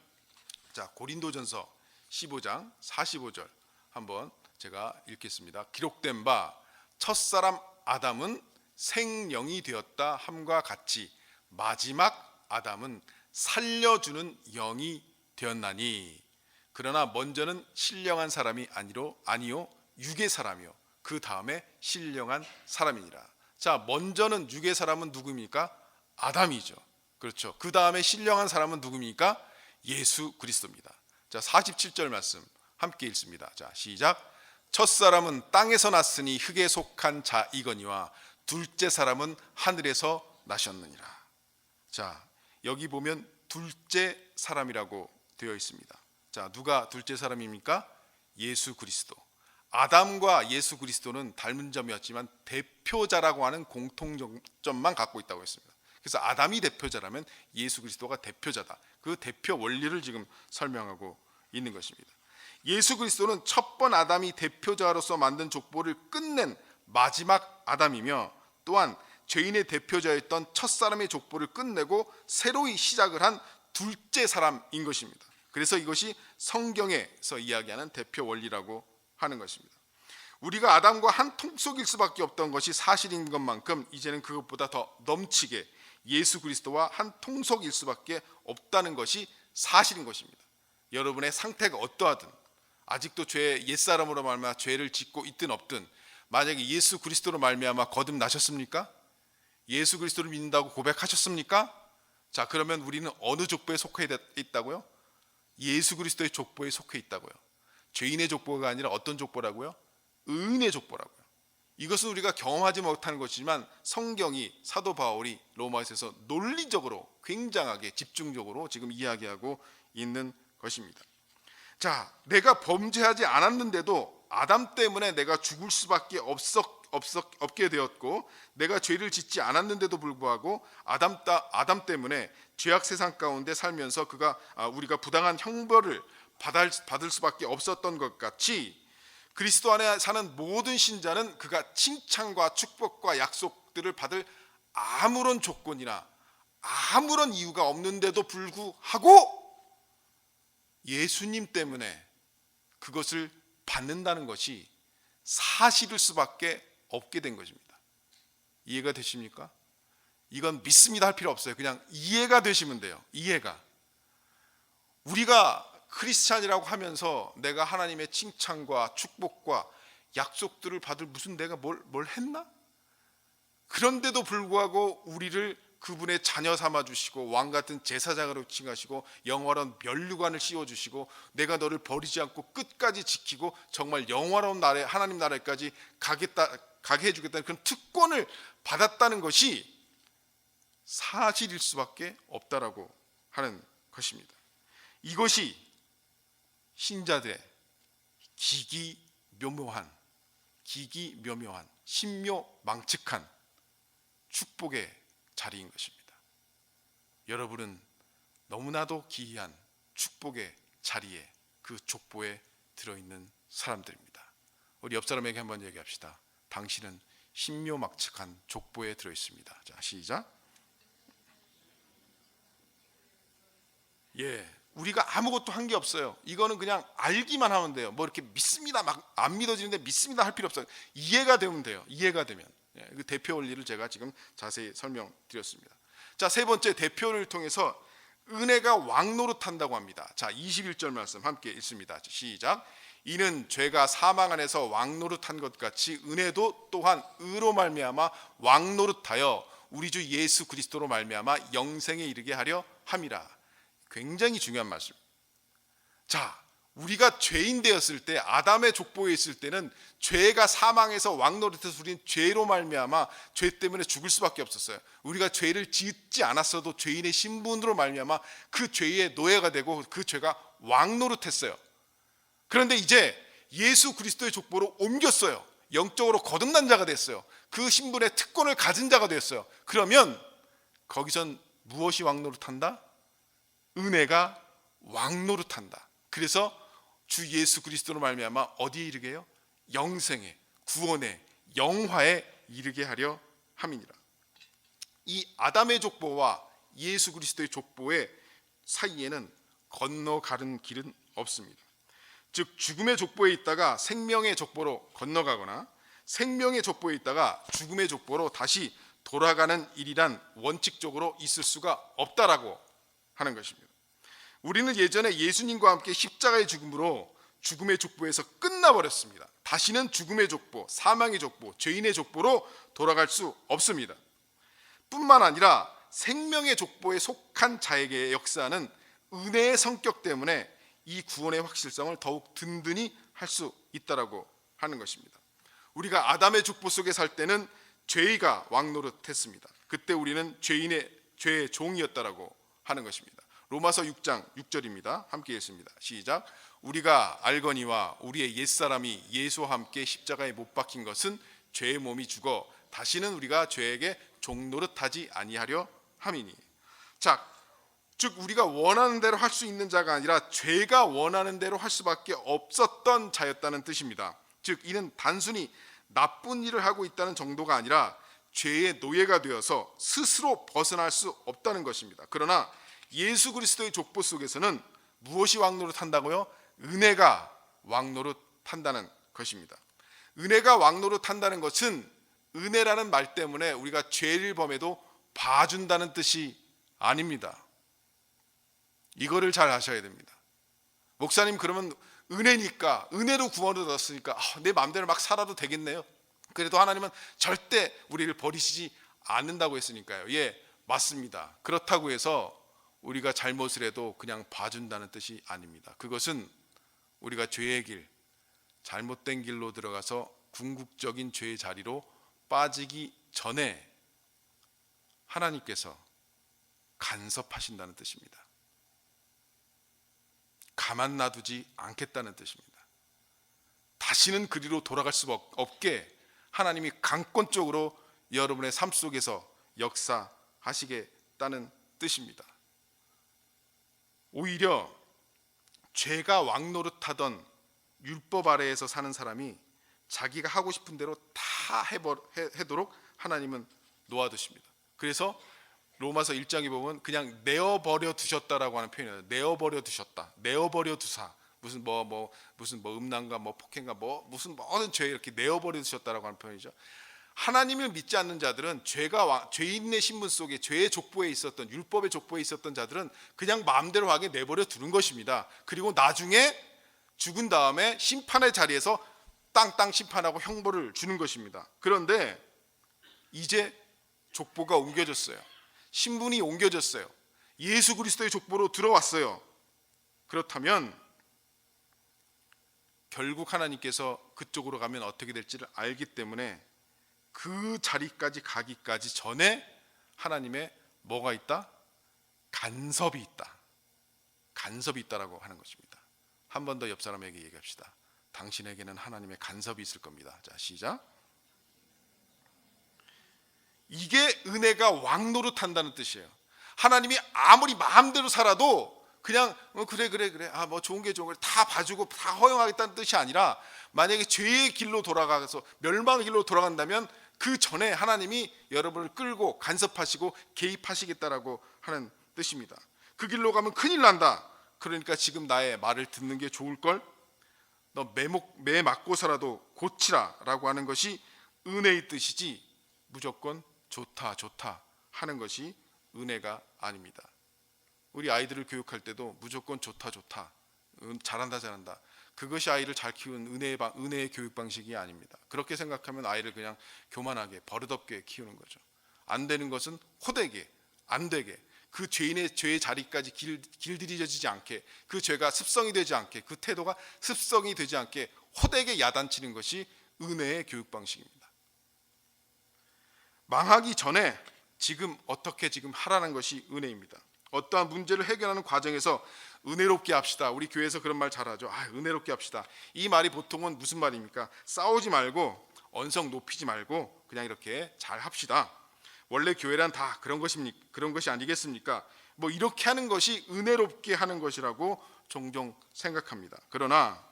자, 고린도전서 15장 45절 한번 제가 읽겠습니다. 기록된 바 첫사람 아담은 생령이 되었다 함과 같이 마지막 아담은 살려주는 영이 되었나니, 그러나 먼저는 신령한 사람이 아니요 육의 사람이요 그 다음에 신령한 사람이니라. 자, 먼저는 육의 사람은 누구입니까? 아담이죠. 그렇죠. 그 다음에 신령한 사람은 누구입니까? 예수 그리스도입니다. 자, 47절 말씀 함께 읽습니다. 자, 시작. 첫사람은 땅에서 났으니 흙에 속한 자이거니와 둘째 사람은 하늘에서 나셨느니라. 자, 여기 보면 둘째 사람이라고 되어 있습니다. 자, 누가 둘째 사람입니까? 예수 그리스도. 아담과 예수 그리스도는 닮은 점이었지만 대표자라고 하는 공통점만 갖고 있다고 했습니다. 그래서 아담이 대표자라면 예수 그리스도가 대표자다. 그 대표 원리를 지금 설명하고 있는 것입니다. 예수 그리스도는 첫 번 아담이 대표자로서 만든 족보를 끝낸 마지막 아담이며, 또한 죄인의 대표자였던 첫 사람의 족보를 끝내고 새로이 시작을 한 둘째 사람인 것입니다. 그래서 이것이 성경에서 이야기하는 대표 원리라고 하는 것입니다. 우리가 아담과 한 통속일 수밖에 없던 것이 사실인 것만큼 이제는 그것보다 더 넘치게 예수 그리스도와 한 통속일 수밖에 없다는 것이 사실인 것입니다. 여러분의 상태가 어떠하든, 아직도 옛사람으로 말미암아 죄를 짓고 있든 없든, 만약에 예수 그리스도로 말미암아 거듭나셨습니까? 예수 그리스도를 믿는다고 고백하셨습니까? 자, 그러면 우리는 어느 족보에 속해 있다고요? 예수 그리스도의 족보에 속해 있다고요. 죄인의 족보가 아니라 어떤 족보라고요? 의인의 족보라고요. 이것은 우리가 경험하지 못하는 것이지만 성경이, 사도 바울이 로마서에서 논리적으로 굉장하게 집중적으로 지금 이야기하고 있는 것입니다. 자, 내가 범죄하지 않았는데도 아담 때문에 내가 죽을 수밖에 없게 되었고, 내가 죄를 짓지 않았는데도 불구하고 아담 때문에 죄악 세상 가운데 살면서 우리가 부당한 형벌을 받을 수밖에 없었던 것 같이 그리스도 안에 사는 모든 신자는 그가 칭찬과 축복과 약속들을 받을 아무런 조건이나 아무런 이유가 없는데도 불구하고 예수님 때문에 그것을 받는다는 것이 사실일 수밖에 없게 된 것입니다. 이해가 되십니까? 이건 믿습니다 할 필요 없어요. 그냥 이해가 되시면 돼요. 이해가. 우리가 크리스찬이라고 하면서 내가 하나님의 칭찬과 축복과 약속들을 받을 무슨 내가 뭘 했나? 그런데도 불구하고 우리를 그분의 자녀 삼아 주시고 왕 같은 제사장으로 칭하시고 영원한 면류관을 씌워 주시고 내가 너를 버리지 않고 끝까지 지키고 정말 영원한 나라에 하나님 나라에까지 가게 해주겠다는 그런 특권을 받았다는 것이 사실일 수밖에 없다라고 하는 것입니다. 이것이 신자들의 기기묘묘한 신묘망측한 축복의 자리인 것입니다. 여러분은 너무나도 기이한 축복의 자리에 그 족보에 들어있는 사람들입니다. 우리 옆 사람에게 한번 얘기합시다. 당신은 신묘막측한 족보에 들어있습니다. 자, 시작. 우리가 아무것도 한 게 없어요. 이거는 그냥 알기만 하면 돼요. 뭐 이렇게 믿습니다 막 안 믿어지는데 믿습니다 할 필요 없어요. 이해가 되면 돼요. 이해가 되면. 그 대표 원리를 제가 지금 자세히 설명드렸습니다. 자, 세 번째, 대표를 통해서 은혜가 왕노릇한다고 합니다. 자, 21절 말씀 함께 읽습니다. 시작. 이는 죄가 사망 안에서 왕노릇한 것 같이 은혜도 또한 의로 말미암아 왕노릇하여 우리 주 예수 그리스도로 말미암아 영생에 이르게 하려 함이라. 굉장히 중요한 말씀. 자, 우리가 죄인 되었을 때, 아담의 족보에 있을 때는 죄가 사망해서 왕노릇해서 우리는 죄로 말미암아 죄 때문에 죽을 수밖에 없었어요. 우리가 죄를 짓지 않았어도 죄인의 신분으로 말미암아 그 죄의 노예가 되고 그 죄가 왕노릇했어요. 그런데 이제 예수 그리스도의 족보로 옮겼어요. 영적으로 거듭난 자가 됐어요. 그 신분의 특권을 가진 자가 됐어요. 그러면 거기선 무엇이 왕노릇한다? 은혜가 왕노릇한다. 그래서 주 예수 그리스도로 말미암아 어디에 이르게 해요? 영생에, 구원에, 영화에 이르게 하려 함이니라. 이 아담의 족보와 예수 그리스도의 족보의 사이에는 건너가는 길은 없습니다. 즉 죽음의 족보에 있다가 생명의 족보로 건너가거나 생명의 족보에 있다가 죽음의 족보로 다시 돌아가는 일이란 원칙적으로 있을 수가 없다라고 하는 것입니다. 우리는 예전에 예수님과 함께 십자가의 죽음으로 죽음의 족보에서 끝나버렸습니다. 다시는 죽음의 족보, 사망의 족보, 죄인의 족보로 돌아갈 수 없습니다. 뿐만 아니라 생명의 족보에 속한 자에게 역사하는 은혜의 성격 때문에 이 구원의 확실성을 더욱 든든히 할 수 있다라고 하는 것입니다. 우리가 아담의 족보 속에 살 때는 죄가 왕노릇했습니다. 그때 우리는 죄의 종이었다라고 하는 것입니다. 로마서 6장 6절입니다. 함께 읽습니다. 시작. 우리가 알거니와 우리의 옛사람이 예수와 함께 십자가에 못 박힌 것은 죄의 몸이 죽어 다시는 우리가 죄에게 종노릇하지 아니하려 함이니. 자, 즉 우리가 원하는 대로 할 수 있는 자가 아니라 죄가 원하는 대로 할 수밖에 없었던 자였다는 뜻입니다. 즉 이는 단순히 나쁜 일을 하고 있다는 정도가 아니라 죄의 노예가 되어서 스스로 벗어날 수 없다는 것입니다. 그러나 예수 그리스도의 족보 속에서는 무엇이 왕노릇한다고요? 은혜가 왕노릇한다는 것입니다. 은혜가 왕노릇한다는 것은 은혜라는 말 때문에 우리가 죄를 범해도 봐준다는 뜻이 아닙니다. 이거를 잘 아셔야 됩니다. 목사님 그러면 은혜니까 은혜로 구원을 얻었으니까 내 마음대로 막 살아도 되겠네요. 그래도 하나님은 절대 우리를 버리시지 않는다고 했으니까요. 예, 맞습니다. 그렇다고 해서 우리가 잘못을 해도 그냥 봐준다는 뜻이 아닙니다. 그것은 우리가 죄의 길, 잘못된 길로 들어가서 궁극적인 죄의 자리로 빠지기 전에 하나님께서 간섭하신다는 뜻입니다. 가만 놔두지 않겠다는 뜻입니다. 다시는 그리로 돌아갈 수 없게 하나님이 강권적으로 여러분의 삶 속에서 역사하시겠다는 뜻입니다. 오히려 죄가 왕노릇하던 율법 아래에서 사는 사람이 자기가 하고 싶은 대로 다 해도록 하나님은 놓아두십니다. 그래서 로마서 1장에 보면 그냥 내어버려 두셨다라고 하는 표현이에요. 내어버려 두셨다, 내어버려 두사, 무슨 음란과 폭행과 무슨 모든 죄 이렇게 내어버려 두셨다라고 하는 표현이죠. 하나님을 믿지 않는 자들은 죄인의 신분 속에 죄의 족보에 있었던, 율법의 족보에 있었던 자들은 그냥 마음대로 하게 내버려 두는 것입니다. 그리고 나중에 죽은 다음에 심판의 자리에서 땅땅 심판하고 형벌을 주는 것입니다. 그런데 이제 족보가 옮겨졌어요. 신분이 옮겨졌어요. 예수 그리스도의 족보로 들어왔어요. 그렇다면 결국 하나님께서 그쪽으로 가면 어떻게 될지를 알기 때문에 그 자리까지 가기까지 전에 하나님의 뭐가 있다? 간섭이 있다. 간섭이 있다라고 하는 것입니다. 한 번 더 옆 사람에게 얘기합시다. 당신에게는 하나님의 간섭이 있을 겁니다. 자, 시작. 이게 은혜가 왕노릇한다는 뜻이에요. 하나님이 아무리 마음대로 살아도 그냥 그래 좋은 게 좋은 걸 다 봐주고 다 허용하겠다는 뜻이 아니라, 만약에 죄의 길로 돌아가서 멸망의 길로 돌아간다면 그 전에 하나님이 여러분을 끌고 간섭하시고 개입하시겠다라고 하는 뜻입니다. 그 길로 가면 큰일 난다. 그러니까 지금 나의 말을 듣는 게 좋을걸? 너 매 맞고서라도 고치라 라고 하는 것이 은혜의 뜻이지, 무조건 좋다 하는 것이 은혜가 아닙니다. 우리 아이들을 교육할 때도 무조건 좋다 잘한다 그것이 아이를 잘 키우는 은혜의 교육 방식이 아닙니다. 그렇게 생각하면 아이를 그냥 교만하게 버릇없게 키우는 거죠. 안 되는 것은 호되게, 안 되게, 그 죄의 자리까지 길들여지지 않게, 그 죄가 습성이 되지 않게, 그 태도가 습성이 되지 않게 호되게 야단치는 것이 은혜의 교육 방식입니다. 망하기 전에 지금 어떻게 하라는 것이 은혜입니다. 어떠한 문제를 해결하는 과정에서 은혜롭게 합시다. 우리 교회에서 그런 말 잘하죠. 은혜롭게 합시다. 이 말이 보통은 무슨 말입니까? 싸우지 말고 언성 높이지 말고 그냥 이렇게 잘 합시다. 원래 교회란 다 그런 것이 아니겠습니까? 이렇게 하는 것이 은혜롭게 하는 것이라고 종종 생각합니다. 그러나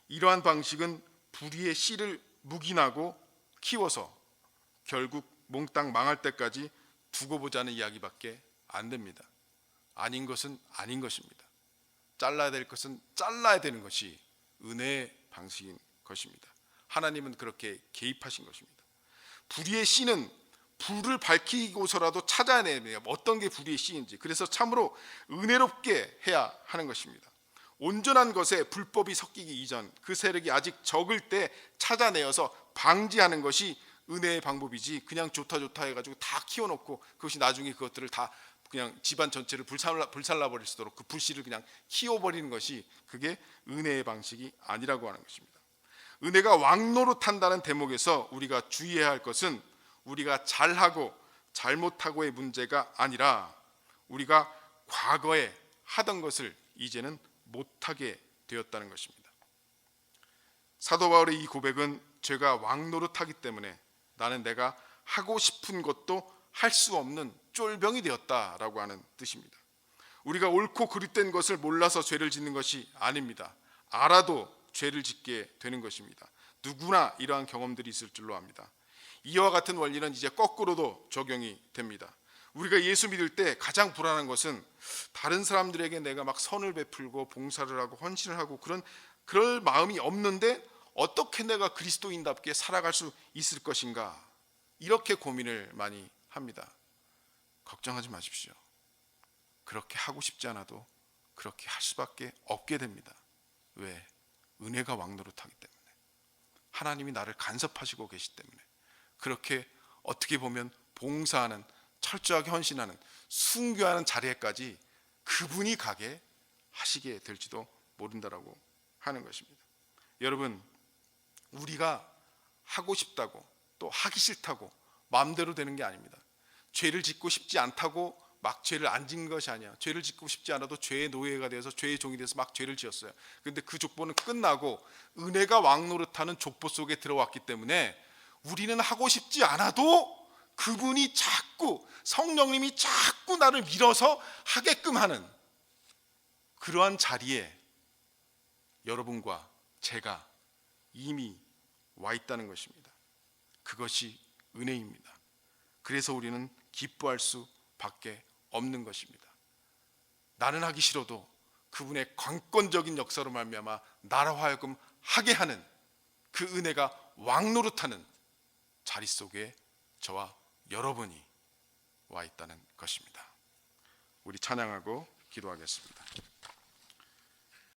이러한 방식은 불의의 씨를 묵인하고 키워서 결국 몽땅 망할 때까지 두고 보자는 이야기밖에 안 됩니다. 아닌 것은 아닌 것입니다. 잘라야 될 것은 잘라야 되는 것이 은혜의 방식인 것입니다. 하나님은 그렇게 개입하신 것입니다. 불의의 씨는 불을 밝히고서라도 찾아내야 어떤 게 불의의 씨인지, 그래서 참으로 은혜롭게 해야 하는 것입니다. 온전한 것에 불법이 섞이기 이전, 그 세력이 아직 적을 때 찾아내어서 방지하는 것이 은혜의 방법이지, 그냥 좋다 해가지고 다 키워놓고 그것이 나중에 그것들을 다 그냥 집안 전체를 불살라 버릴 수 있도록 그 불씨를 그냥 키워버리는 것이, 그게 은혜의 방식이 아니라고 하는 것입니다. 은혜가 왕노릇한다는 대목에서 우리가 주의해야 할 것은 우리가 잘하고 잘못하고의 문제가 아니라 우리가 과거에 하던 것을 이제는 못하게 되었다는 것입니다. 사도 바울의 이 고백은 죄가 왕노릇하기 때문에 나는 내가 하고 싶은 것도 할 수 없는 쫄병이 되었다라고 하는 뜻입니다. 우리가 옳고 그릇된 것을 몰라서 죄를 짓는 것이 아닙니다. 알아도 죄를 짓게 되는 것입니다. 누구나 이러한 경험들이 있을 줄로 압니다. 이와 같은 원리는 이제 거꾸로도 적용이 됩니다. 우리가 예수 믿을 때 가장 불안한 것은 다른 사람들에게 내가 막 선을 베풀고 봉사를 하고 헌신을 하고 그럴 마음이 없는데 어떻게 내가 그리스도인답게 살아갈 수 있을 것인가, 이렇게 고민을 많이 합니다. 걱정하지 마십시오. 그렇게 하고 싶지 않아도 그렇게 할 수밖에 없게 됩니다. 왜? 은혜가 왕노릇하기 때문에, 하나님이 나를 간섭하시고 계시기 때문에, 그렇게 어떻게 보면 봉사하는, 철저하게 헌신하는, 순교하는 자리에까지 그분이 가게 하시게 될지도 모른다라고 하는 것입니다. 여러분, 우리가 하고 싶다고 또 하기 싫다고 마음대로 되는 게 아닙니다. 죄를 짓고 싶지 않다고 막 죄를 안 짓는 것이 아니야. 죄를 짓고 싶지 않아도 죄의 노예가 되어서 죄의 종이 돼서 막 죄를 지었어요. 그런데 그 족보는 끝나고 은혜가 왕노릇하는 족보 속에 들어왔기 때문에 우리는 하고 싶지 않아도 그분이 자꾸, 성령님이 자꾸 나를 밀어서 하게끔 하는, 그러한 자리에 여러분과 제가 이미 와 있다는 것입니다. 그것이 은혜입니다. 그래서 우리는 기뻐할 수밖에 없는 것입니다. 나는 하기 싫어도 그분의 관건적인 역사로 말미암아 나로 하여금 하게 하는 그 은혜가 왕노릇하는 자리 속에 저와 여러분이 와 있다는 것입니다. 우리 찬양하고 기도하겠습니다.